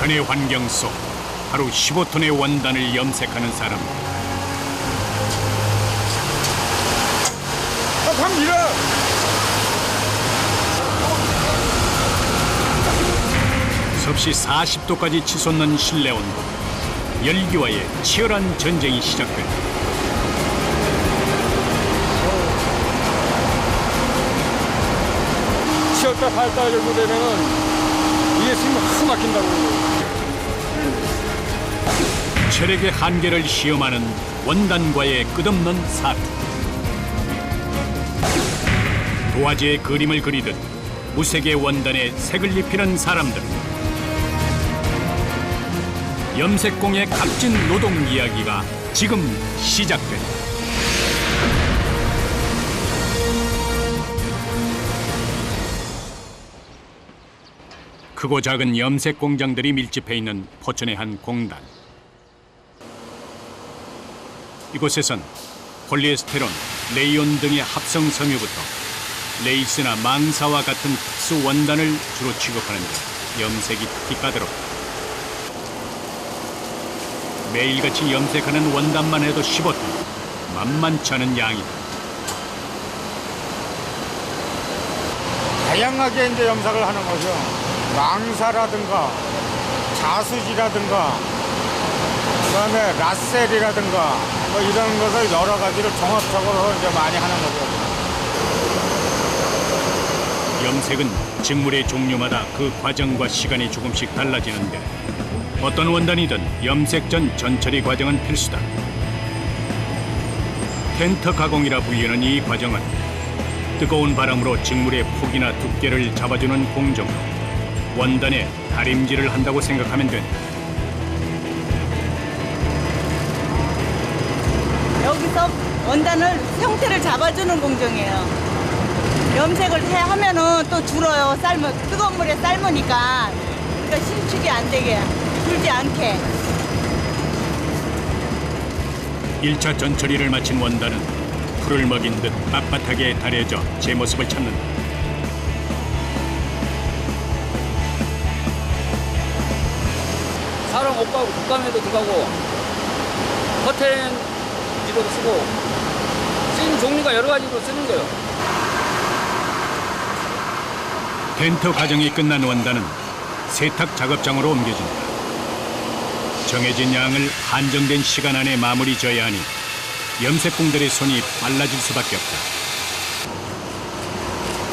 극한의 환경 속 하루 15톤의 원단을 염색하는 사람. 갑니다. 섭씨 40도까지 치솟는 실내 온도. 열기와의 치열한 전쟁이 시작된다. 치열달 8달 정도 되면은 이게 지금 확 막힌다고. 체력의 한계를 시험하는 원단과의 끝없는 사투. 도화지에 그림을 그리듯 무색의 원단에 색을 입히는 사람들. 염색공의 값진 노동 이야기가 지금 시작된다. 크고 작은 염색 공장들이 밀집해 있는 포천의 한 공단. 이곳에선 폴리에스테론, 레이온 등의 합성 섬유부터 레이스나 망사와 같은 특수 원단을 주로 취급하는데 염색이 특히 까다롭다. 매일같이 염색하는 원단만 해도 15톤, 만만치 않은 양이다. 다양하게 이제 염색을 하는 거죠. 망사라든가 자수지라든가 그다음에 라셀이라든가 뭐 이런 것을 여러 가지를 종합적으로 이제 많이 하는 거죠. 염색은 직물의 종류마다 그 과정과 시간이 조금씩 달라지는데 어떤 원단이든 염색 전 전처리 과정은 필수다. 텐터 가공이라 불리는 이 과정은 뜨거운 바람으로 직물의 폭이나 두께를 잡아주는 공정으로 원단에 다림질을 한다고 생각하면 된다. 여기서 원단을 형태를 잡아주는 공정이에요. 염색을 하면은 또 줄어요. 뜨거운 물에 삶으니까. 그러니까 신축이 안 되게, 줄지 않게. 1차 전처리를 마친 원단은 풀을 먹인 듯 빳빳하게 다려져 제 모습을 찾는다. 사람 옷가고 독감에도 들어가고 커튼지도 쓰고 쓰는 종류가 여러 가지로 쓰는 거예요. 텐터 과정이 끝난 원단은 세탁 작업장으로 옮겨진다. 정해진 양을 한정된 시간 안에 마무리 져야 하니 염색공들의 손이 빨라질 수밖에 없다.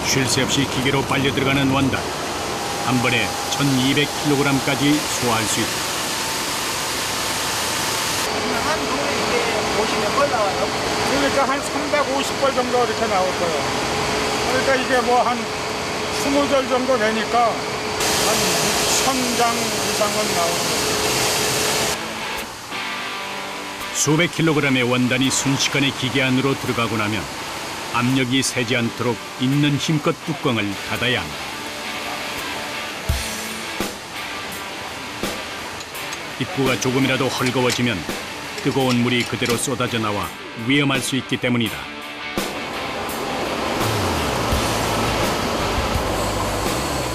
쉴 새 없이 기계로 빨려 들어가는 원단. 한 번에 1200kg까지 소화할 수 있다. 한 통에 이게 50몇 나와요? 그러니까 한 350벌 정도 이렇게 나올 거예요. 그러니까 이게 뭐 한 20절 정도 되니까 한 6,000장 이상은 나오는 수백 킬로그램의 원단이 순식간에 기계 안으로 들어가고 나면 압력이 새지 않도록 있는 힘껏 뚜껑을 닫아야 한다. 입구가 조금이라도 헐거워지면 뜨거운 물이 그대로 쏟아져 나와 위험할 수 있기 때문이다.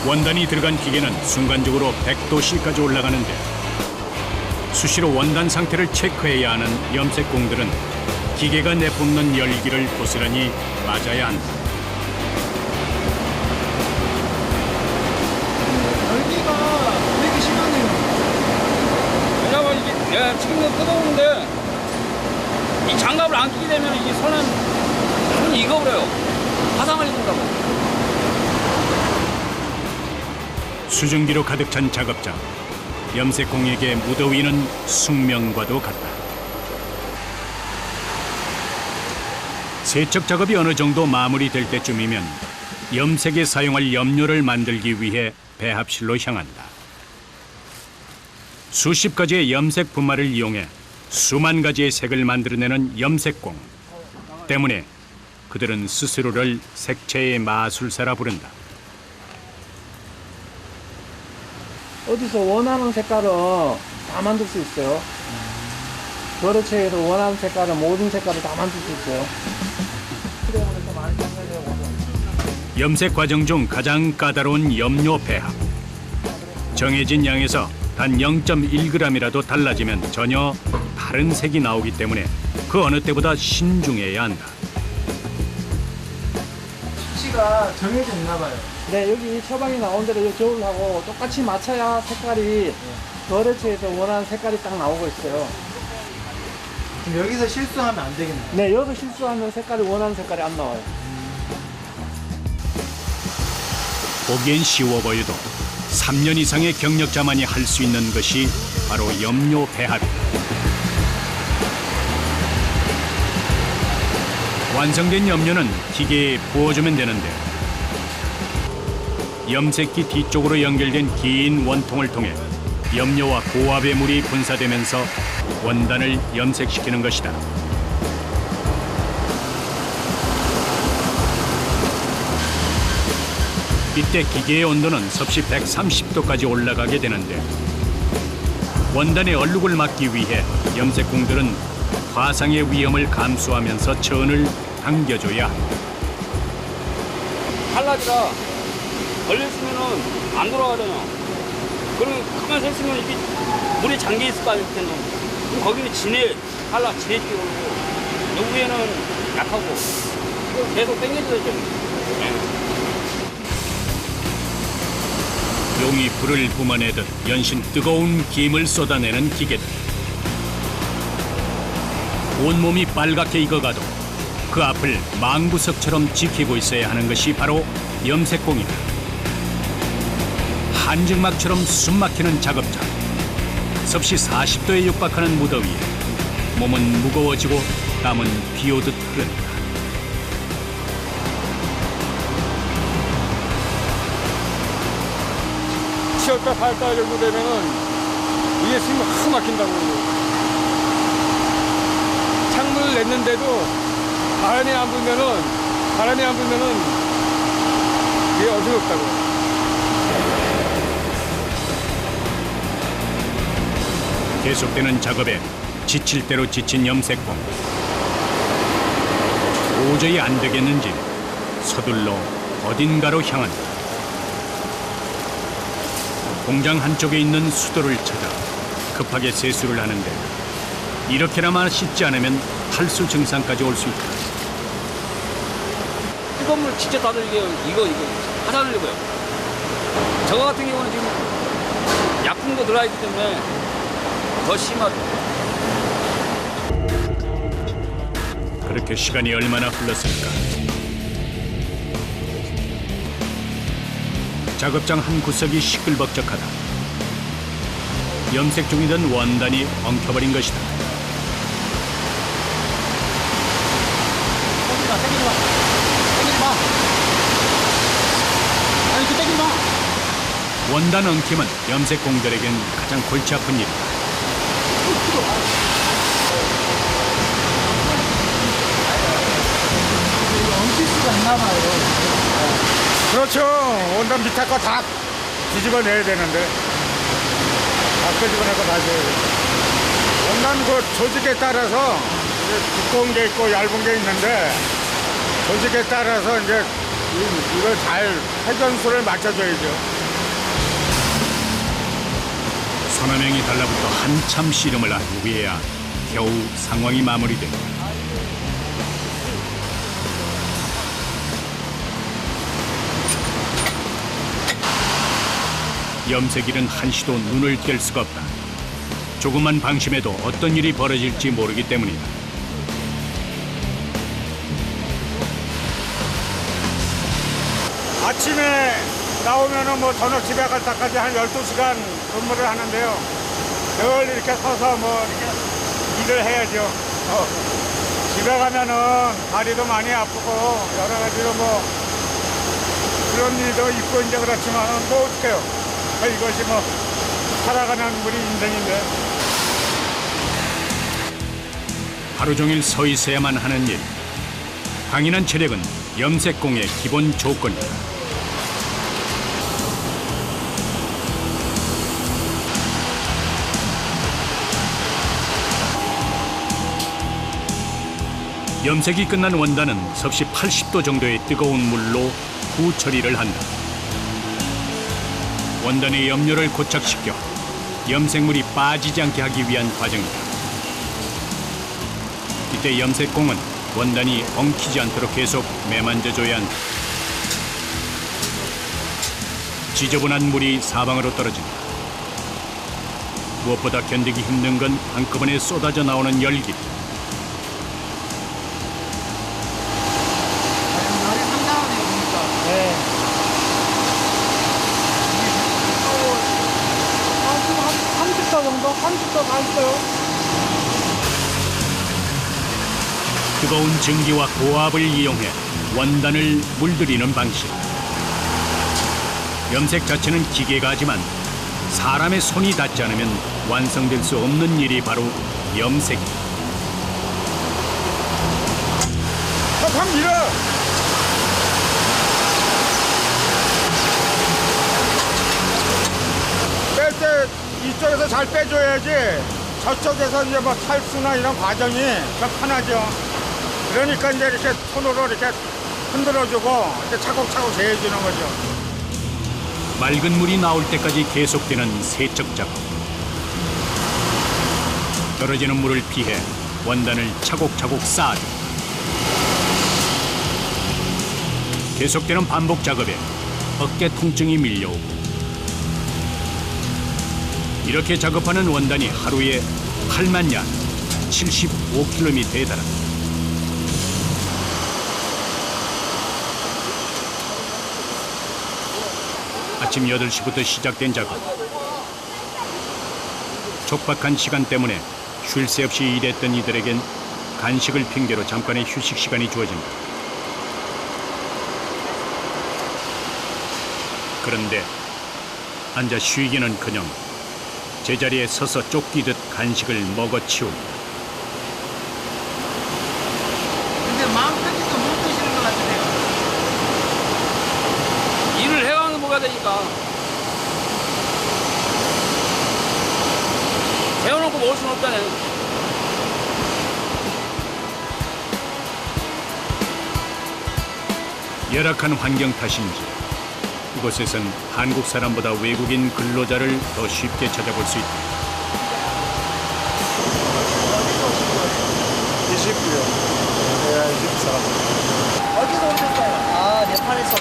원단이 들어간 기계는 순간적으로 100도씨까지 올라가는데 수시로 원단 상태를 체크해야 하는 염색공들은 기계가 내뿜는 열기를 고스란히 맞아야 한다. 열기가 되게 심하네요. 왜냐면 이게 지금도 뜨거운데 이 장갑을 안 끼게 되면 이게 손이 익어버려요. 화상을 입는다고. 수증기로 가득 찬 작업장. 염색공에게 무더위는 숙명과도 같다. 세척 작업이 어느 정도 마무리될 때쯤이면 염색에 사용할 염료를 만들기 위해 배합실로 향한다. 수십 가지의 염색 분말을 이용해 수만 가지의 색을 만들어내는 염색공. 때문에 그들은 스스로를 색채의 마술사라 부른다. 어디서 원하는 색깔은 다 만들 수 있어요. 거래처에서 원하는 색깔은 모든 색깔을 다 만들 수 있어요. 염색 과정 중 가장 까다로운 염료 배합. 정해진 양에서 단 0.1g이라도 달라지면 전혀 다른 색이 나오기 때문에 그 어느 때보다 신중해야 한다. 수치가 정해져 있나 봐요. 네, 여기 처방이 나온 대로 이 저울하고 똑같이 맞춰야 색깔이 거래처에서 원하는 색깔이 딱 나오고 있어요. 그럼 여기서 실수하면 안 되겠네요. 네, 여기서 실수하면 색깔이 원하는 색깔이 안 나와요. 보기엔 쉬워 보여도 3년 이상의 경력자만이 할 수 있는 것이 바로 염료 배합이다. 완성된 염료는 기계에 부어주면 되는데 염색기 뒤쪽으로 연결된 긴 원통을 통해 염료와 고압의 물이 분사되면서 원단을 염색시키는 것이다. 이때 기계의 온도는 섭씨 130도까지 올라가게 되는데 원단의 얼룩을 막기 위해 염색공들은 화상의 위험을 감수하면서 천을 당겨줘야 한다. 칼라지라 걸렸으면은 안 돌아가잖아. 그러면 가만히 서 있으면 이게 물에 잠겨 있을 거 아니야, 그때는. 그럼 거기는 진해, 칼라 진해 끼고 요 위에는 약하고 계속 당겨줘야죠. 용이 불을 뿜어내듯 연신 뜨거운 김을 쏟아내는 기계들. 온몸이 빨갛게 익어가도 그 앞을 망부석처럼 지키고 있어야 하는 것이 바로 염색공이다. 한증막처럼 숨막히는 작업장. 섭씨 40도에 육박하는 무더위에 몸은 무거워지고 땀은 비오듯 흐른다. 쉬었다 살다 정도 되면은 이게 숨이 확 막힌다고. 창문을 냈는데도 바람이 안 불면은 이게 어지럽다고. 계속되는 작업에 지칠 대로 지친 염색공. 도저히 안 되겠는지 서둘러 어딘가로 향한다. 공장 한쪽에 있는 수도를 찾아 급하게 세수를 하는데 이렇게나마 씻지 않으면 탈수 증상까지 올 수 있다. 뜨거운 물 직접 다들게요. 이거 하사하려고요. 저거 같은 경우는 지금 약품도 들어있기 때문에 더 심하죠. 그렇게 시간이 얼마나 흘렀을까. 작업장 한 구석이 시끌벅적하다. 염색 중이던 원단이 엉켜버린 것이다. 원단 엉킴은 염색공들에겐 가장 골치 아픈 일이다. 엉킬 수가 있나 봐요. 그렇죠. 원단 밑에 거 다 뒤집어내야 되는데 다 끄집어내고 다시 해야 돼. 원단 그 조직에 따라서 이제 두꺼운 게 있고 얇은 게 있는데 조직에 따라서 이제 이걸 잘 회전수를 맞춰줘야죠. 서너 명이 달라붙어 한참 씨름을 한 후에야 겨우 상황이 마무리된다. 염색일은 한시도 눈을 뗄 수가 없다. 조금만 방심해도 어떤 일이 벌어질지 모르기 때문이다. 아침에 나오면은 뭐 저녁 집에 갈 때까지 한 12시간 근무를 하는데요. 늘 이렇게 서서 뭐 이렇게 일을 해야죠. 집에 가면은 다리도 많이 아프고 여러 가지로 뭐 그런 일도 있고 이제 그렇지만은 뭐 어떡해요. 이것이 뭐 살아가는 우리 인생인데. 하루 종일 서 있어야만 하는 일. 강인한 체력은 염색공의 기본 조건이다. 염색이 끝난 원단은 섭씨 80도 정도의 뜨거운 물로 후 처리를 한다. 원단의 염료를 고착시켜 염색물이 빠지지 않게 하기 위한 과정이다. 이때 염색공은 원단이 엉키지 않도록 계속 매만져줘야 한다. 지저분한 물이 사방으로 떨어진다. 무엇보다 견디기 힘든 건 한꺼번에 쏟아져 나오는 열기. 열이 상당하네요, 보니까. 네. 한 30도 정도? 30도 가 있어요. 뜨거운 증기와 고압을 이용해 원단을 물들이는 방식. 염색 자체는 기계가 하지만 사람의 손이 닿지 않으면 완성될 수 없는 일이 바로 염색이다. 확 밀어. 뺄 때 이쪽에서 잘 빼줘야지 저쪽에서 이제 뭐 탈수나 이런 과정이 더 편하죠. 그러니까 이제 이렇게 손으로 이렇게 흔들어주고 이렇게 차곡차곡 재해주는 거죠. 맑은 물이 나올 때까지 계속되는 세척 작업. 떨어지는 물을 피해 원단을 차곡차곡 쌓아줘. 계속되는 반복 작업에 어깨 통증이 밀려오고, 이렇게 작업하는 원단이 하루에 8만 야, 75km에 달한다. 아침 8시부터 시작된 작업. 촉박한 시간 때문에 쉴 새 없이 일했던 이들에겐 간식을 핑계로 잠깐의 휴식 시간이 주어진다. 그런데 앉아 쉬기는커녕 제자리에 서서 쫓기듯 간식을 먹어치운다. 근데 마음 편히도 못 드시는 것 같으네요. 일을 해가는 뭐가 되니까. 재워놓고 먹을 수는 없잖아요. 열악한 환경 탓인지 이곳에선 한국 사람보다 외국인 근로자를 더 쉽게 찾아볼 수 있다. 20구요. 네, 24. 어디서 오셨어요? 아, 네팔에서.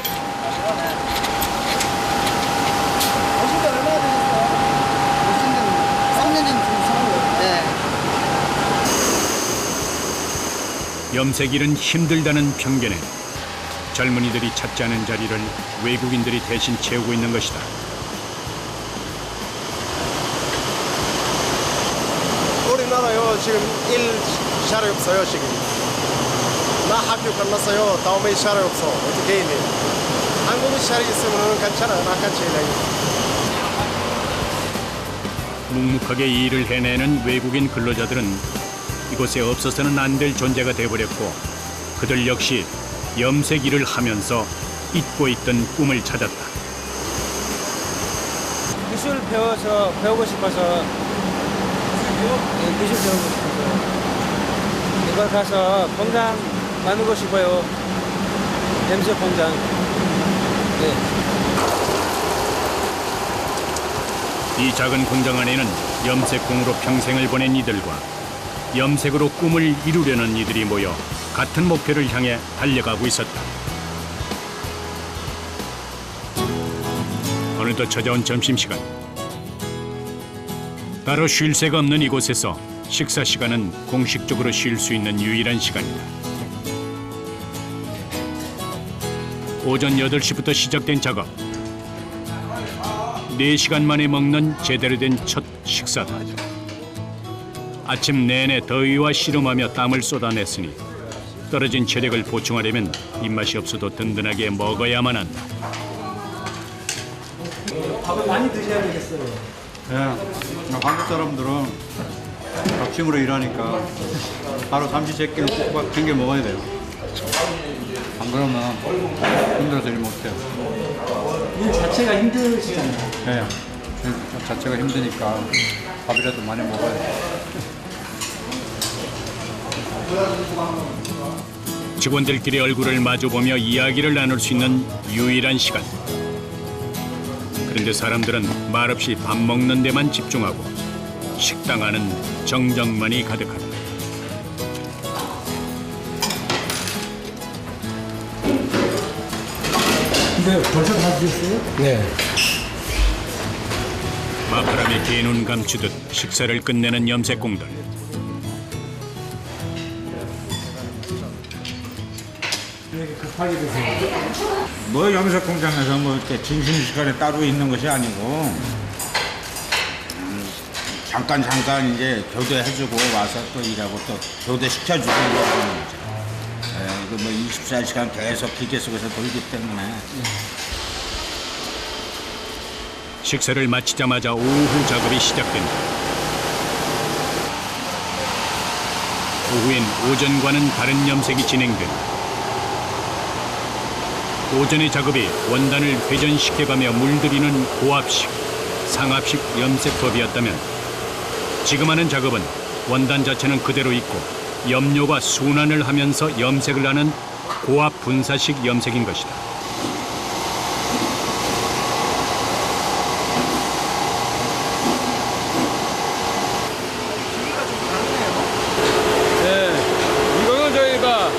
오신 지 얼마나 되셨어요? 무슨 좀 3년 정도 네. 염색일은 힘들다는 편견에 젊은이들이 찾지 않은 자리를 외국인들이 대신 채우고 있는 것이다. 우리나라요 지금 일 샤를 없어요 지금. 나 학교 끝났어요. 다음에 샤를 없어. 어떻게 해? 한국에 샤를 있으면 괜찮아. 나같이 해. 묵묵하게 일을 해내는 외국인 근로자들은 이곳에 없어서는 안 될 존재가 되어버렸고, 그들 역시 염색 일을 하면서 잊고 있던 꿈을 찾았다. 기술 배우고 싶어서 기술 배우고 싶어서 이걸 가서 공장 만들고 싶어요. 염색 공장. 네. 이 작은 공장 안에는 염색공으로 평생을 보낸 이들과 염색으로 꿈을 이루려는 이들이 모여 같은 목표를 향해 달려가고 있었다. 어느덧 찾아온 점심시간. 따로 쉴 새가 없는 이곳에서 식사 시간은 공식적으로 쉴 수 있는 유일한 시간이다. 오전 8시부터 시작된 작업. 4시간 만에 먹는 제대로 된 첫 식사다. 아침 내내 더위와 씨름하며 땀을 쏟아냈으니 떨어진 체력을 보충하려면 입맛이 없어도 든든하게 먹어야만 한다. 밥을 많이 드셔야 되겠어요. 예, 한국 사람들은 잡심으로 일하니까 하루 삼시세끼를 꼭 챙겨 먹어야 돼요. 안 그러면 힘들어서 일 못해요. 일 자체가 힘드시잖아요. 예, 일 자체가 힘드니까 밥이라도 많이 먹어야 돼요. 직원들끼리 얼굴을 마주보며 이야기를 나눌 수 있는 유일한 시간. 그런데 사람들은 말없이 밥 먹는 데만 집중하고 식당 안은 정적만이 가득하다. 근데 벌써 다 드셨어요? 네. 마카람에 개눈 감추듯 식사를 끝내는 염색공들. 왜 이렇게 급하게 드세요? 뭐 염색 공장에서 뭐 이렇게 점심 시간에 따로 있는 것이 아니고 잠깐 이제 교대해주고 와서 또 일하고 또 교대시켜주고 이러는 거죠. 이거 뭐 24시간 계속 기계 속에서 돌기 때문에. 식사를 마치자마자 오후 작업이 시작된다. 오후엔 오전과는 다른 염색이 진행된다. 오전의 작업이 원단을 회전시켜가며 물들이는 고압식, 상압식 염색법이었다면 지금 하는 작업은 원단 자체는 그대로 있고 염료가 순환을 하면서 염색을 하는 고압 분사식 염색인 것이다. 네, 이거는 저희가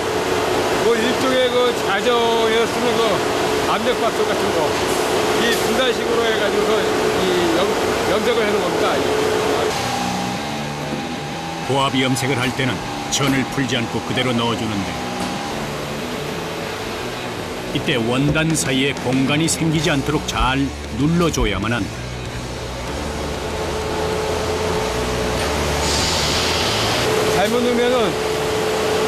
뭐 일종의 그 자정에 쓰는 그 압력밥솥 같은 거, 이 분사식으로 해가지고 이 염색을 하는 겁니다. 고압 염색을 할 때는 전을 풀지 않고 그대로 넣어주는데 이때 원단 사이에 공간이 생기지 않도록 잘 눌러줘야만 한다. 잘못 넣으면은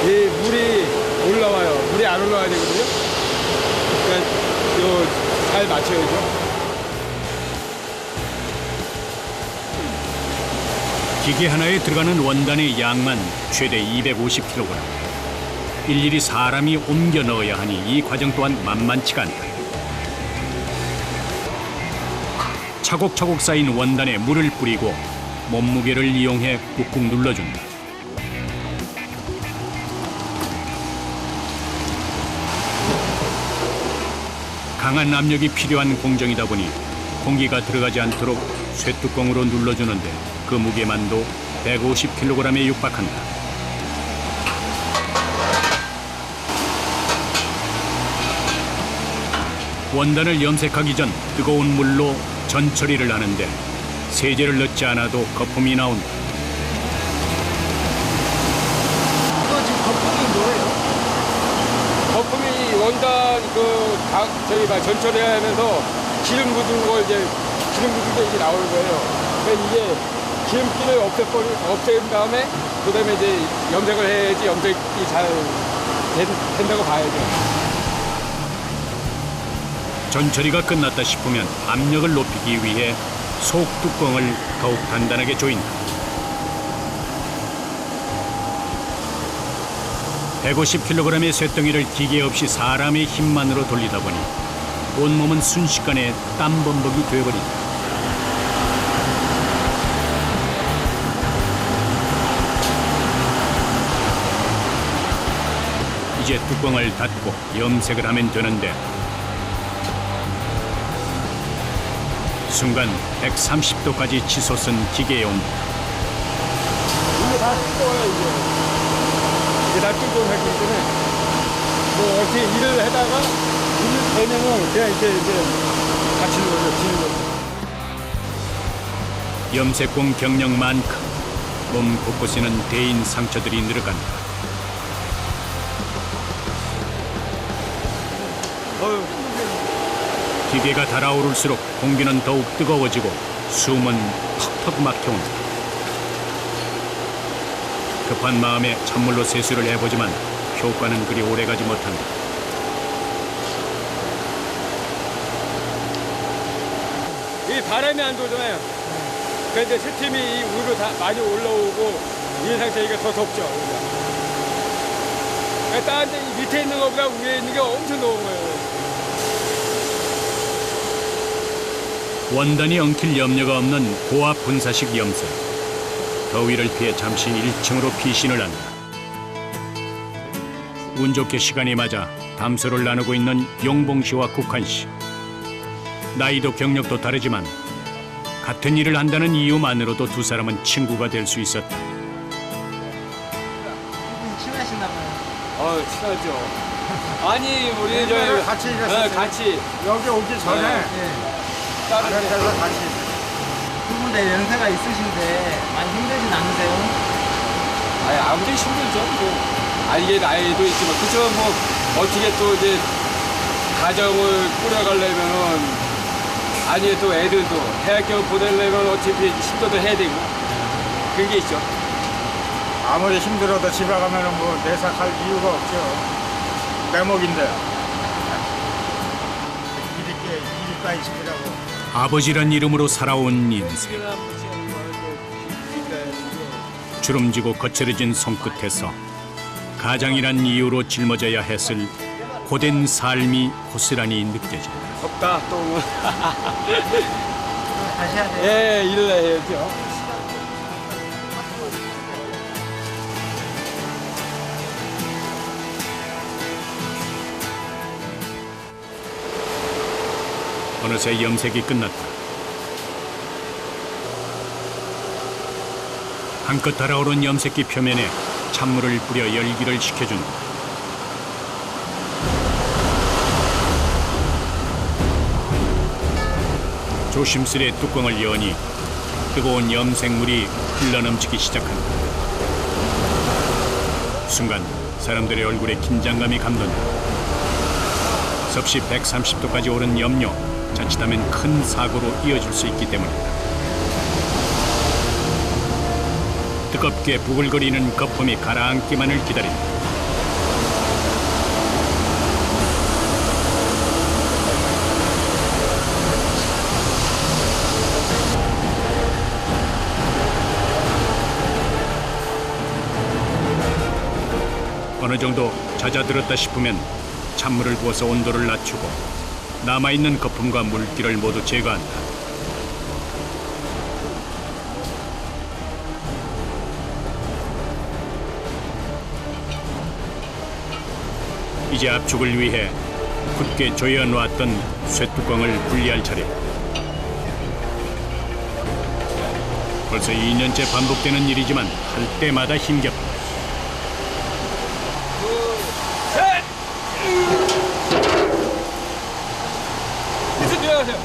이 물이 올라와요. 물이 안 올라와야 되거든요. 그러니까 잘 맞춰야죠. 기계 하나에 들어가는 원단의 양만 최대 250kg. 일일이 사람이 옮겨 넣어야 하니 이 과정 또한 만만치가 않다. 차곡차곡 쌓인 원단에 물을 뿌리고 몸무게를 이용해 꾹꾹 눌러준다. 강한 압력이 필요한 공정이다 보니 공기가 들어가지 않도록 쇠뚜껑으로 눌러주는데 그 무게만도 150kg에 육박한다. 원단을 염색하기 전 뜨거운 물로 전 처리를 하는데 세제를 넣지 않아도 거품이 나온다. 이거 지금 거품이 뭐예요? 거품이 원단 전처리하면서 기름 묻은 거 기름 묻은 게 이제 나오는 거예요. 그러니까 이게 기름기를 없앤 다음에 그다음에 이제 염색을 해야지 염색이 잘 된다고 봐야죠. 전처리가 끝났다 싶으면 압력을 높이기 위해 속 뚜껑을 더욱 단단하게 조인다. 150kg의 쇳덩이를 기계 없이 사람의 힘만으로 돌리다 보니 온몸은 순식간에 땀범벅이 되어버린다. 이제 뚜껑을 닫고 염색을 하면 되는데 순간 130도까지 치솟은 기계의 온도. 이게 다 뜨거워요, 이게 다 뜨거운 하기 때문에 뭐 어떻게 일을 하다가 일을 되면은 그냥 이제 갇히는 거죠, 지는 거죠. 염색공 경력만큼 몸 곳곳에는 대인 상처들이 늘어간다. 기계가 달아오를수록 공기는 더욱 뜨거워지고 숨은 턱턱 막혀온다. 급한 마음에 찬물로 세수를 해보지만 효과는 그리 오래가지 못한다. 이 바람이 안 돌잖아요. 그러니까 이제 스팀이 이 위로 다 많이 올라오고 이 상태니까 더 덥죠. 그러니까 다른 데 밑에 있는 것보다 위에 있는 게 엄청 더운 거예요. 원단이 엉킬 염려가 없는 고압 분사식 염색. 더위를 피해 잠시 1층으로 피신을 한다. 운 좋게 시간이 맞아 담소를 나누고 있는 용봉 씨와 국한 씨. 나이도 경력도 다르지만 같은 일을 한다는 이유만으로도 두 사람은 친구가 될 수 있었다. 친하신가 봐요. 친하죠. 아니, 우리 저 같이 일했었어요. 같이 여기 오기 전에 다른 데서 같이 두 분 다 연세가 있으신데 많이 힘들진 않으세요? 아니, 아무리 힘들죠. 뭐. 이게 나이도 있지만 그쵸 뭐 어떻게 또 이제 가정을 꾸려가려면은 아니 또 애들도 대학교 보내려면 어차피 힘들도 해야 되고 그런 게 있죠. 아무리 힘들어도 집에 가면은 뭐 내색할 이유가 없죠. 내 목인데. 일까지 시키라고. 아버지란 이름으로 살아온 인생. 주름지고 거칠어진 손끝에서 가장이란 이유로 짊어져야 했을 고된 삶이 고스란히 느껴진다. 덥다 또. 다시 해야 돼요. 예, 일을 해야죠. 어느새 염색이 끝났다. 한껏 달아오른 염색기 표면에 찬물을 뿌려 열기를 식혀준다. 조심스레 뚜껑을 여니 뜨거운 염색물이 흘러넘치기 시작한다. 순간 사람들의 얼굴에 긴장감이 감돈다. 섭씨 130도까지 오른 염료, 자칫하면 큰 사고로 이어질 수 있기 때문이다. 뜨겁게 부글거리는 거품이 가라앉기만을 기다린다. 어느 정도 잦아들었다 싶으면 찬물을 부어서 온도를 낮추고 남아있는 거품과 물기를 모두 제거한다. 이제 압축을 위해 굳게 조여놓았던 쇠뚜껑을 분리할 차례. 벌써 2년째 반복되는 일이지만 할 때마다 힘겹다. 이제 들어가세요.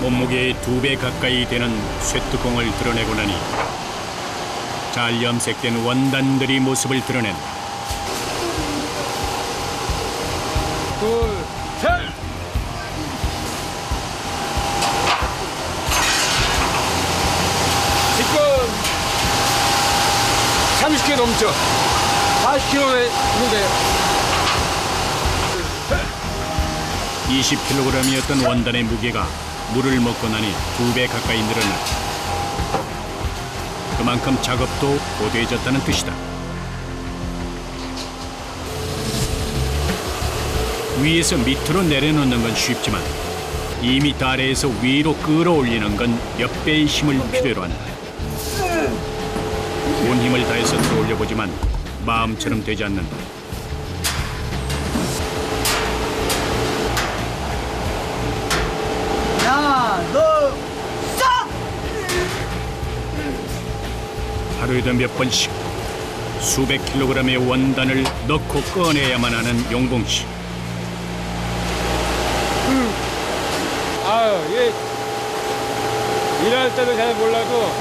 몸무게의 2배 가까이 되는 쇠뚜껑을 드러내고 나니 잘 염색된 원단들이 모습을 드러낸다. 둘, 셋. 지금 30kg 넘죠. 40kg에 있는데요. 20kg이었던 원단의 무게가 물을 먹고 나니 2배 가까이 늘어났다. 그만큼 작업도 고되어졌다는 뜻이다. 위에서 밑으로 내려놓는 건 쉽지만 2m 아래에서 위로 끌어올리는 건 몇 배의 힘을 필요로 한다. 온 힘을 다해서 들어올려보지만 마음처럼 되지 않는다. 야, 너 싹! 하루에도 몇 번씩 수백 킬로그램의 원단을 넣고 꺼내야만 하는 용봉씨. 예. 일할 때도 잘 몰라도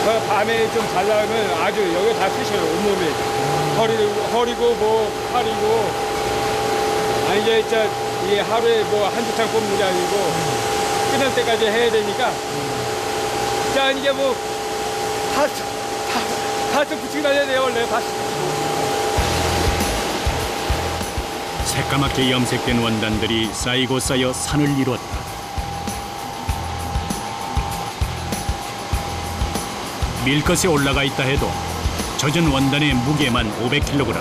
그 밤에 좀 잘 나오면 아주 여기 다 쑤셔요. 온몸이. 허리고 뭐 팔이고. 아니 이제 진짜 이게 하루에 뭐 한두 창 뽑는 게 아니고 끝날 때까지 해야 되니까. 자 이게 뭐 다 붙이고 다녀야 돼요 원래 다. 새까맣게 염색된 원단들이 쌓이고 쌓여 산을 이루었다. 밀것에 올라가 있다 해도 젖은 원단의 무게만 500kg.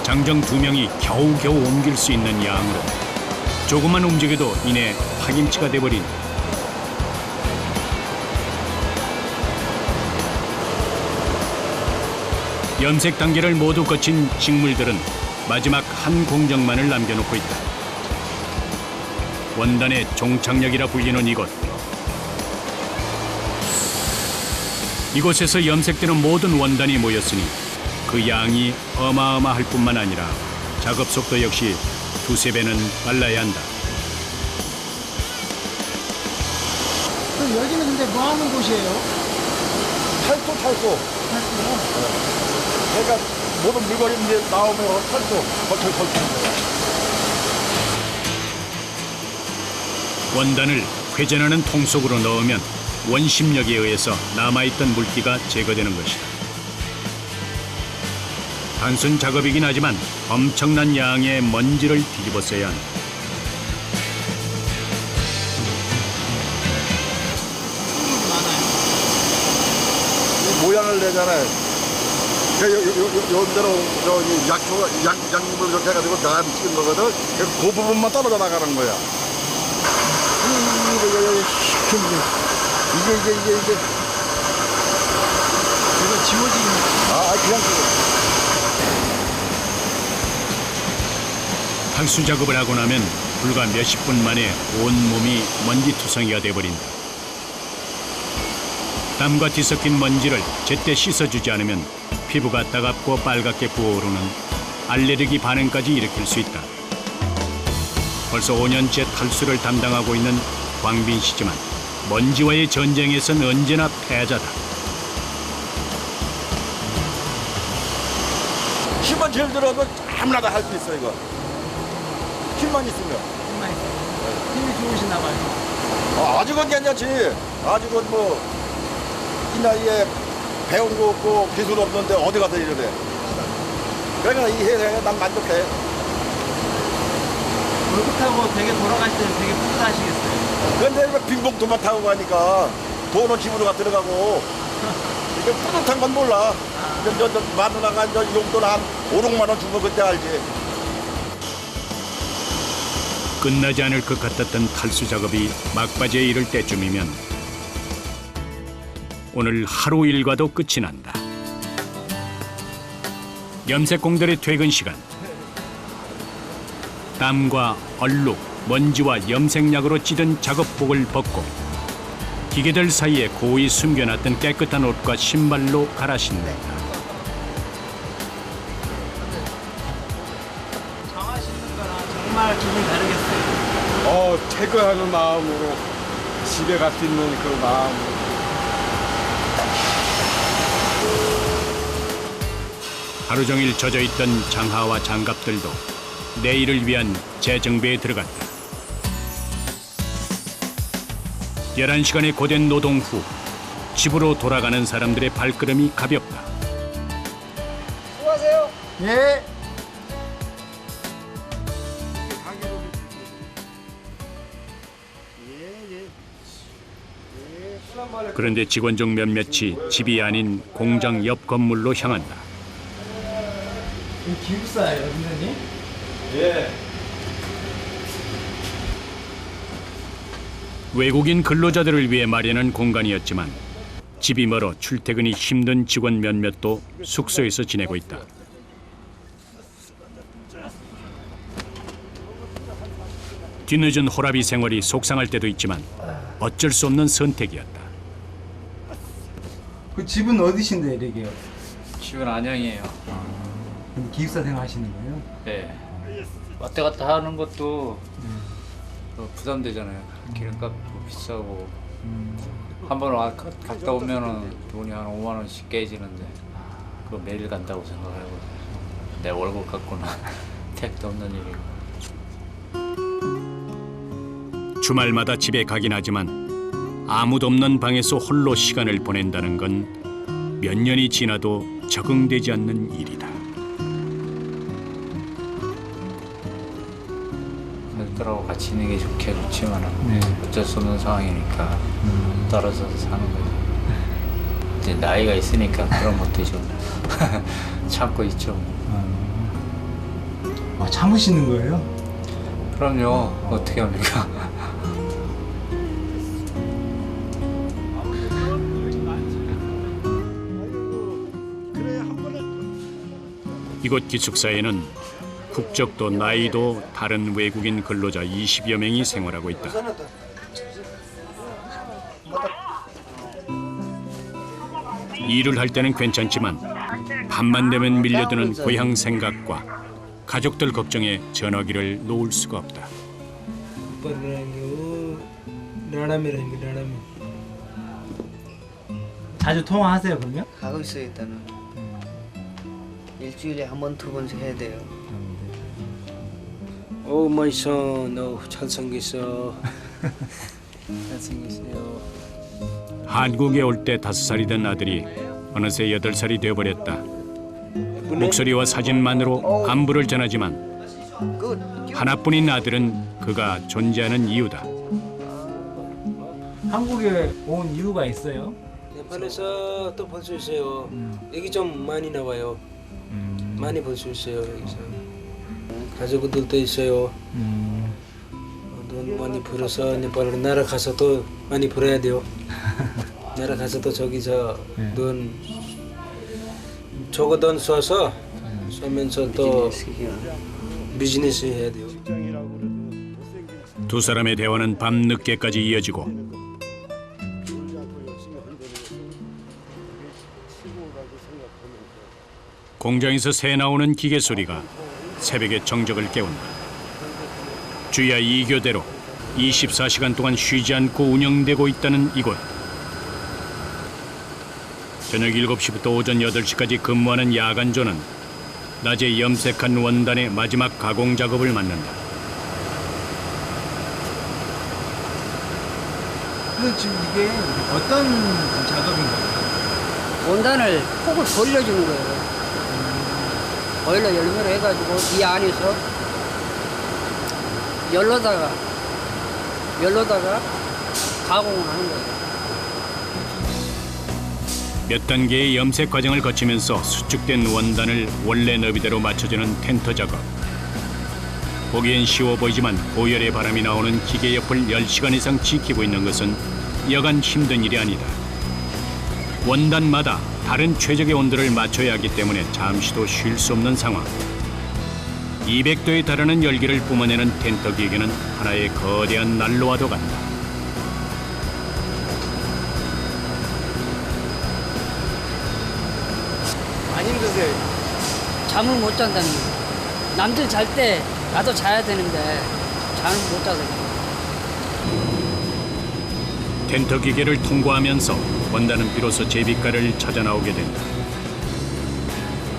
장정 2명이 겨우겨우 옮길 수 있는 양으로 조금만 움직여도 이내 파김치가 돼버린. 염색 단계를 모두 거친 식물들은 마지막 한 공정만을 남겨놓고 있다. 원단의 종착역이라 불리는 이곳. 이곳에서 염색되는 모든 원단이 모였으니 그 양이 어마어마할 뿐만 아니라 작업 속도 역시 두세 배는 빨라야 한다. 그럼 여기는 근데 뭐 하는 곳이에요? 탈소. 그러니까 모든 물건이 이제 나오면 탈소, 버틀 거야. 원단을 회전하는 통 속으로 넣으면 원심력에 의해서 남아있던 물기가 제거되는 것이다. 단순 작업이긴 하지만 엄청난 양의 먼지를 뒤집어 써야 한다. 모양을 내잖아요. 요대로 저기 약물을 이렇게 해가지고 나가 찍은 거거든. 그래서 그 부분만 떨어져 나가는 거야. 이게 이거 지워지는 그냥 탈수 작업을 하고 나면 불과 몇십 분 만에 온몸이 먼지투성이가 돼버린다. 땀과 뒤섞인 먼지를 제때 씻어주지 않으면 피부가 따갑고 빨갛게 부어오르는 알레르기 반응까지 일으킬 수 있다. 벌써 5년째 탈수를 담당하고 있는 광빈 씨지만 먼지와의 전쟁에선 언제나 패자다. 힘만 제일 들어도 아무나 다 할 수 있어 이거. 힘만 있으면. 힘이 좋으시나 봐요. 아직은 괜찮지. 아직은 뭐 이 나이에 배운 거 없고 기술 없는데 어디 가서 이러래. 그러니까 이 회사에 난 만족해. 월급하고 되게 돌아가실 때는 되게 뿌듯하시겠어요. 근데 빈봉투만 타고 가니까 돈은 집으로 가 들어가고 이게 뿌듯한 건 몰라. 마누라가 용돈 한 5, 6만 원 주면 그때 알지. 끝나지 않을 것 같았던 탈수 작업이 막바지에 이를 때쯤이면 오늘 하루 일과도 끝이 난다. 염색공들의 퇴근 시간. 땀과 얼룩, 먼지와 염색약으로 찌든 작업복을 벗고 기계들 사이에 고이 숨겨놨던 깨끗한 옷과 신발로 갈아 신는다. 정하시는 거랑 정말 기분이 다르겠어요. 퇴근하는 마음으로 집에 갈 수 있는 그 마음으로. 하루 종일 젖어있던 장화와 장갑들도 내일을 위한 재정비에 들어갔다. 11시간의 고된 노동 후 집으로 돌아가는 사람들의 발걸음이 가볍다. 수고하세요. 예. 그런데 직원 중 몇몇이 집이 아닌 공장 옆 건물로 향한다. 이 기숙사예요, 선생님? 예. 외국인 근로자들을 위해 마련한 공간이었지만 집이 멀어 출퇴근이 힘든 직원 몇몇도 숙소에서 지내고 있다. 뒤늦은 호라비 생활이 속상할 때도 있지만 어쩔 수 없는 선택이었다. 그 집은 어디신데 이렇게요? 집은 안양이에요. 그럼 기숙사 생활 하시는 거예요? 네. 왔다 갔다 하는 것도 부담되잖아요. 기름값도 비싸고 한 번 갔다 오면은 돈이 한 5만 원씩 깨지는데 그거 매일 간다고 생각하고 내 월급 갖고는 택도 없는 일이고. 주말마다 집에 가긴 하지만 아무도 없는 방에서 홀로 시간을 보낸다는 건 몇 년이 지나도 적응되지 않는 일이다. 가족들하고 같이 있는 게 좋지만은 어쩔 수 없는 상황이니까 떨어져서 사는 거죠. 이제 나이가 있으니까 그런 것도 좀 참고 있죠. 참으시는 거예요? 그럼요. 어떻게 합니까? 이곳 기숙사에는 국적도 나이도 다른 외국인 근로자 20여 명이 생활하고 있다. 일을 할 때는 괜찮지만 밤만 되면 밀려드는 고향 생각과 가족들 걱정에 전화기를 놓을 수가 없다. 자주 통화하세요 그러면? 하고 있어요 일단은. 일주일에 한 번, 두 번씩 해야 돼요. 오 마이 선, 너 잘생겼어. 잘생겼어요. 한국에 올 때 5살이던 아들이 어느새 8살이 되어버렸다. 목소리와 사진만으로 안부를 전하지만 하나뿐인 아들은 그가 존재하는 이유다. 한국에 온 이유가 있어요? 네팔에서 또 볼 수 있어요. 여기 좀 많이 나와요. 많이 볼 수 있어요 여기서. 가족들도 있어요. 돈 많이 벌어서 네팔로 날아가서 또 많이 벌어야 돼요. 날아가서 또 저기서 돈 저거 돈 써서 쓰면서 또 비즈니스 해야 돼요. 두 사람의 대화는 밤 늦게까지 이어지고 공장에서 새 나오는 기계 소리가 새벽의 정적을 깨운다. 주야 2교대로 24시간 동안 쉬지 않고 운영되고 있다는 이곳. 저녁 7시부터 오전 8시까지 근무하는 야간조는 낮에 염색한 원단의 마지막 가공 작업을 맡는다. 근데 지금 이게 어떤 작업인가요? 원단을 폭을 돌려주는 거예요. 보일러 열매로 해가지고 이 안에서 열로다가 가공을 하는 거예요. 몇 단계의 염색 과정을 거치면서 수축된 원단을 원래 너비대로 맞춰주는 텐터 작업. 보기엔 쉬워 보이지만 고열의 바람이 나오는 기계 옆을 10시간 이상 지키고 있는 것은 여간 힘든 일이 아니다. 원단마다 다른 최적의 온도를 맞춰야 하기 때문에 잠시도 쉴 수 없는 상황. 200도에 달하는 열기를 뿜어내는 텐터 기계는 하나의 거대한 난로와도 같다. 많이 힘드세요? 잠을 못 잔다는 거예요. 남들 잘 때 나도 자야 되는데 잠을 못 자서. 텐터 기계를 통과하면서 원단은 비로소 제빛깔을 찾아 나오게 된다.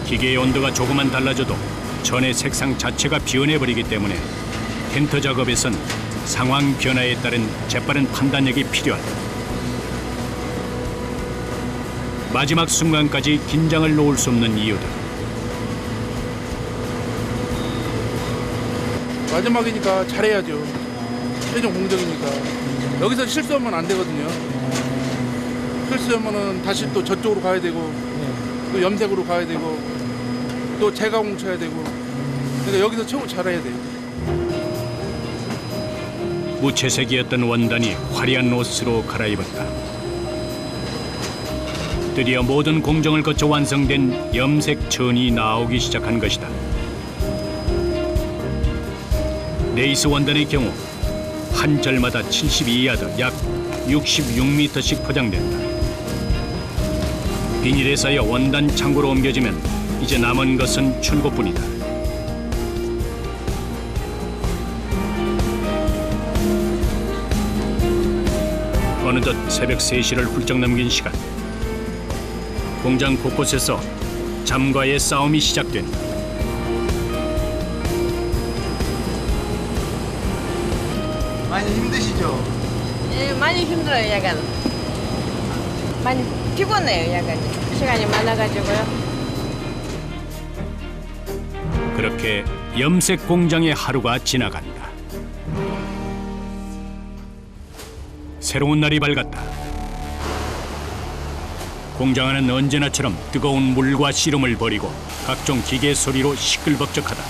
기계의 온도가 조금만 달라져도 전의 색상 자체가 변해버리기 때문에 텐터 작업에선 상황 변화에 따른 재빠른 판단력이 필요하다. 마지막 순간까지 긴장을 놓을 수 없는 이유다. 마지막이니까 잘해야죠. 최종 공정이니까. 여기서 실수하면 안 되거든요. 실수하면은 다시 또 저쪽으로 가야 되고 또 염색으로 가야 되고 또 재가공 쳐야 되고. 그러니까 여기서 최고 잘해야 돼요. 무채색이었던 원단이 화려한 옷으로 갈아입었다. 드디어 모든 공정을 거쳐 완성된 염색 천이 나오기 시작한 것이다. 레이스 원단의 경우 한 절마다 72야드, 약 66m씩 포장된다. 비닐에 쌓여 원단 창고로 옮겨지면 이제 남은 것은 출고뿐이다. 어느덧 새벽 3시를 훌쩍 넘긴 시간. 공장 곳곳에서 잠과의 싸움이 시작된다. 많이 힘드시죠? 예, 많이 힘들어요, 야간. 많이 피곤해요, 야간. 시간이 많아가지고요. 그렇게 염색 공장의 하루가 지나간다. 새로운 날이 밝았다. 공장 안은 언제나처럼 뜨거운 물과 씨름을 벌이고 각종 기계 소리로 시끌벅적하다.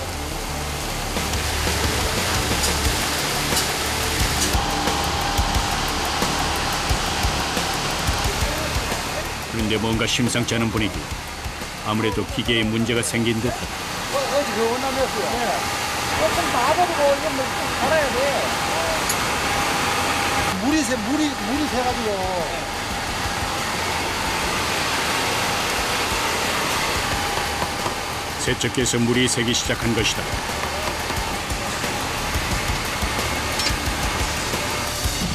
그런데 뭔가 심상치 않은 분위기. 아무래도 기계에 문제가 생긴 듯하다. 지금 원남이었어요. 네. 조금 놔버리고 이거 뭐 갈아야 돼. 물이 새가지고. 세척기에서 물이 새기 시작한 것이다.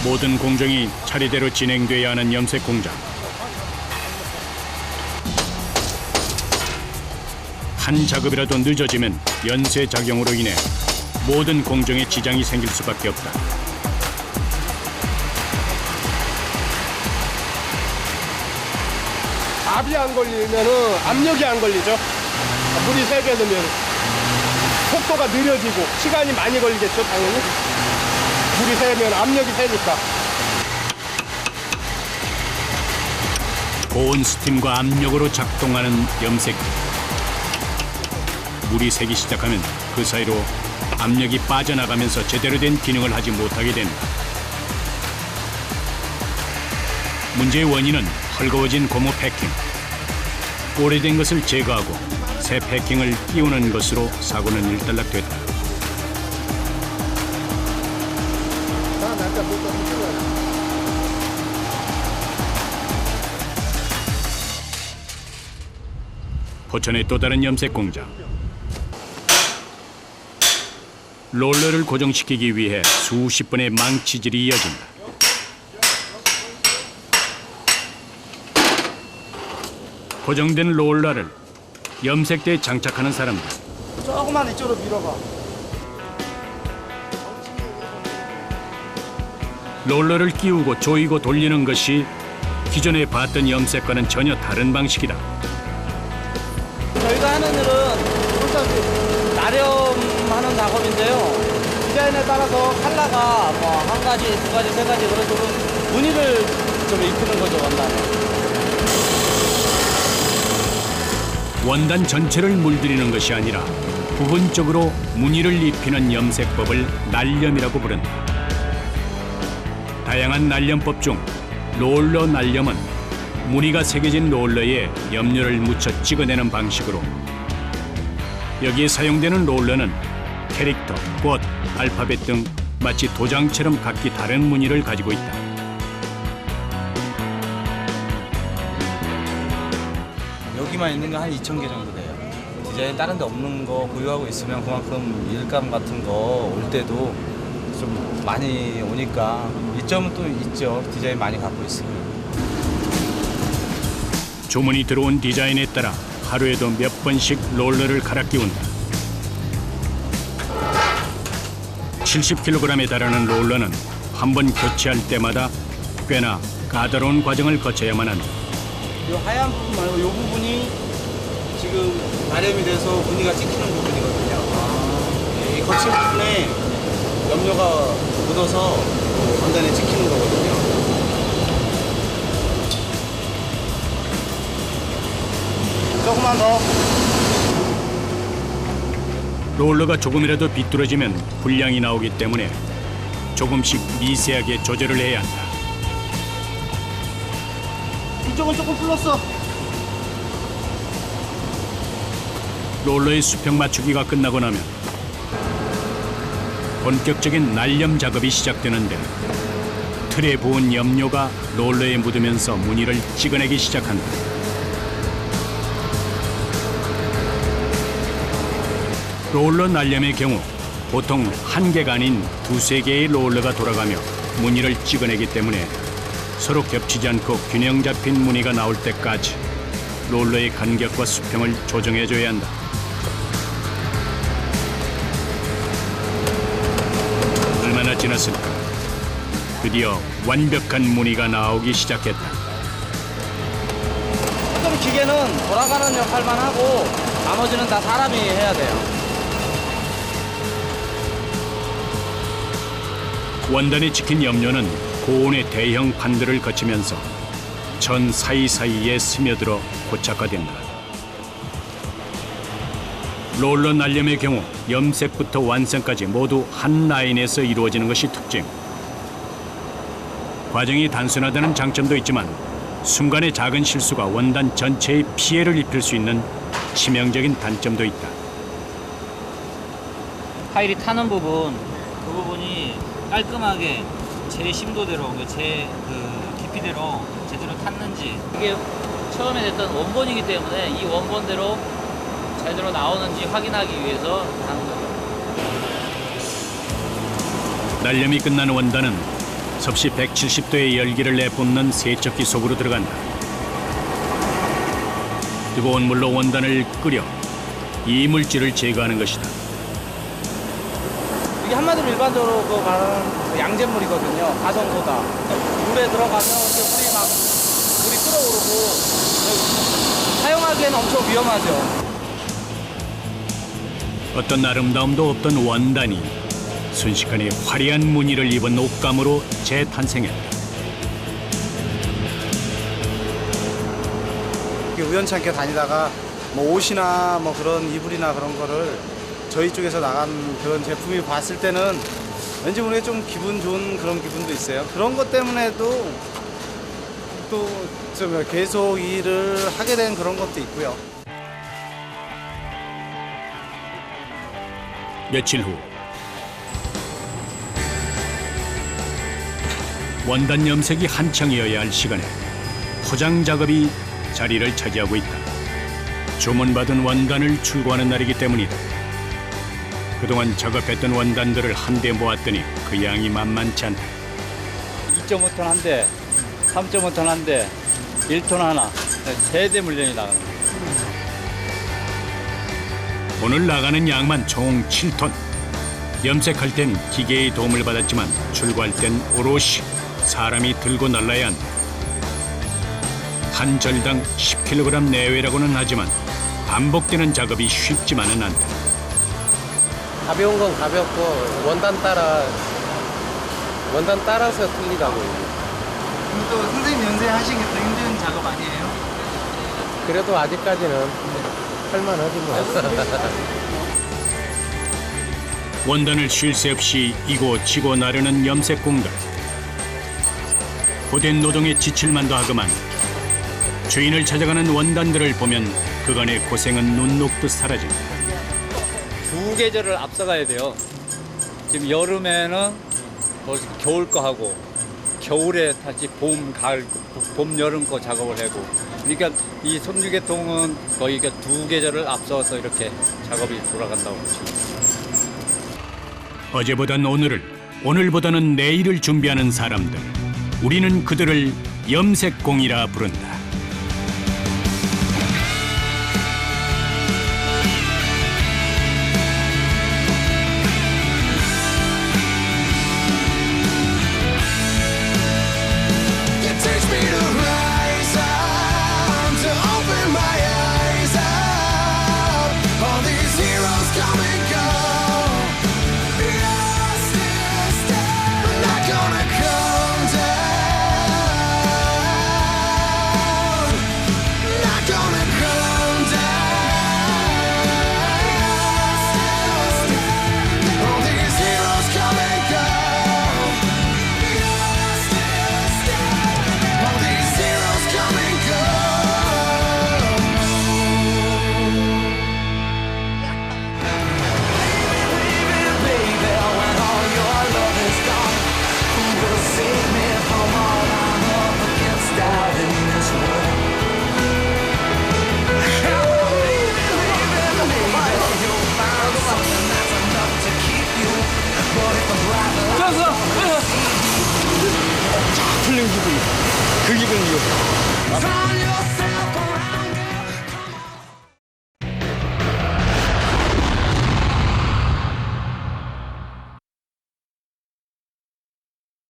모든 공정이 차례대로 진행돼야 하는 염색 공장. 한 작업이라도 늦어지면 연쇄 작용으로 인해 모든 공정에 지장이 생길 수밖에 없다. 압이 안 걸리면은 압력이 안 걸리죠. 물이 새게 되면 속도가 느려지고 시간이 많이 걸리겠죠, 당연히. 물이 새면 압력이 세니까. 고온 스팀과 압력으로 작동하는 염색기. 물이 새기 시작하면 그 사이로 압력이 빠져나가면서 제대로 된 기능을 하지 못하게 된다. 문제의 원인은 헐거워진 고무 패킹. 오래된 것을 제거하고 새 패킹을 끼우는 것으로 사고는 일단락됐다. 포천의 또 다른 염색 공장. 롤러를 고정시키기 위해 수십 번의 망치질이 이어진다. 고정된 롤러를 염색대에 장착하는 사람들. 조금만 이쪽으로 밀어봐. 롤러를 끼우고 조이고 돌리는 것이 기존에 봤던 염색과는 전혀 다른 방식이다. 저희가 하는 일은 일단 나렴하는 작업인데요. 디자인에 따라서 컬러가 뭐 한 가지, 두 가지, 세 가지 그런 식으로 무늬를 좀 입히는 거죠, 원단에. 원단 전체를 물들이는 것이 아니라 부분적으로 무늬를 입히는 염색법을 날염이라고 부른다. 다양한 날염법 중 롤러 날염은 무늬가 새겨진 롤러에 염료를 묻혀 찍어내는 방식으로, 여기에 사용되는 롤러는 캐릭터, 꽃, 알파벳 등 마치 도장처럼 각기 다른 무늬를 가지고 있다. 여기만 있는 거 한 2,000개 정도 돼요. 디자인 다른 데 없는 거 보유하고 있으면 그만큼 일감 같은 거 올 때도 좀 많이 오니까 이점은 또 있죠. 디자인 많이 갖고 있으면. 주문이 들어온 디자인에 따라 하루에도 몇 번씩 롤러를 갈아 끼운다. 70kg에 달하는 롤러는 한 번 교체할 때마다 꽤나 까다로운 과정을 거쳐야만 한다. 이 하얀 부분 말고 이 부분이 지금 나렴이 돼서 무늬가 찍히는 부분이거든요. 이 거친 부분에 염료가 묻어서 원단에 찍히는 거거든요. 조금만 더. 롤러가 조금이라도 비뚤어지면 불량이 나오기 때문에 조금씩 미세하게 조절을 해야 한다. 이쪽은 조금 풀렸어. 롤러의 수평 맞추기가 끝나고 나면 본격적인 날염 작업이 시작되는데, 틀에 부은 염료가 롤러에 묻으면서 무늬를 찍어내기 시작한다. 롤러 날염의 경우 보통 한 개가 아닌 두세 개의 롤러가 돌아가며 무늬를 찍어내기 때문에 서로 겹치지 않고 균형 잡힌 무늬가 나올 때까지 롤러의 간격과 수평을 조정해줘야 한다. 얼마나 지났을까? 드디어 완벽한 무늬가 나오기 시작했다. 좀 기계는 돌아가는 역할만 하고 나머지는 다 사람이 해야 돼요. 원단에 찍힌 염료는 고온의 대형 판들을 거치면서 전 사이사이에 스며들어 고착화된다. 롤러 날염의 경우 염색부터 완성까지 모두 한 라인에서 이루어지는 것이 특징. 과정이 단순하다는 장점도 있지만 순간의 작은 실수가 원단 전체에 피해를 입힐 수 있는 치명적인 단점도 있다. 파일이 타는 부분, 그 부분이 깔끔하게 제 심도대로, 제 깊이대로 제대로 탔는지, 이게 처음에 됐던 원본이기 때문에 이 원본대로 제대로 나오는지 확인하기 위해서 하는 거죠. 날름이 끝난 원단은 섭씨 170도의 열기를 내뿜는 세척기 속으로 들어간다. 뜨거운 물로 원단을 끓여 이물질을 제거하는 것이다. 이게 한마디로 일반적으로 그 말하는 양잿물이거든요. 가성소다. 물에 들어가면 이제 물이 끓어오르고 사용하기에는 엄청 위험하죠. 어떤 아름다움도 없던 원단이 순식간에 화려한 무늬를 입은 옷감으로 재탄생했다. 우연찮게 다니다가 뭐 옷이나 뭐 그런 이불이나 그런 거를 저희 쪽에서 나간 그런 제품이 봤을 때는 왠지 모르게 좀 기분 좋은 그런 기분도 있어요. 그런 것 때문에도 또 좀 계속 일을 하게 된 그런 것도 있고요. 며칠 후 원단 염색이 한창이어야 할 시간에 포장 작업이 자리를 차지하고 있다. 주문받은 원단을 출고하는 날이기 때문이다. 그동안 작업했던 원단들을 한데 모았더니 그 양이 만만치 않다. 2.5톤 한 대, 3.5톤 한 대, 1톤 하나, 3대 물량이 나가는 거예요. 오늘 나가는 양만 총 7톤. 염색할 땐 기계의 도움을 받았지만 출고할 땐 오롯이 사람이 들고 날라야 한다. 한 절당 10kg 내외라고는 하지만 반복되는 작업이 쉽지만은 않다. 가벼운 건 가볍고 원단 따라서 틀리다고요. 그럼 또 선생님 연세하시기 또 힘든 작업 아니에요? 그래도 아직까지는 할만하지 뭐. 원단을 쉴 새 없이 이고 지고 나르는 염색 공단. 고된 노동에 지칠만도 하구만 주인을 찾아가는 원단들을 보면 그간의 고생은 눈 녹듯 사라진다. 2계절을 앞서가야 돼요. 지금 여름에는 겨울 거 하고 겨울에 다시 봄, 가을, 봄, 여름 거 작업을 하고, 그러니까 이 섬유계통은 거의 2계절을 앞서서 이렇게 작업이 돌아간다고 보시면 됩니다. 어제보단 오늘을, 오늘보다는 내일을 준비하는 사람들. 우리는 그들을 염색공이라 부른다. 풀린 기분, 그 기분이요.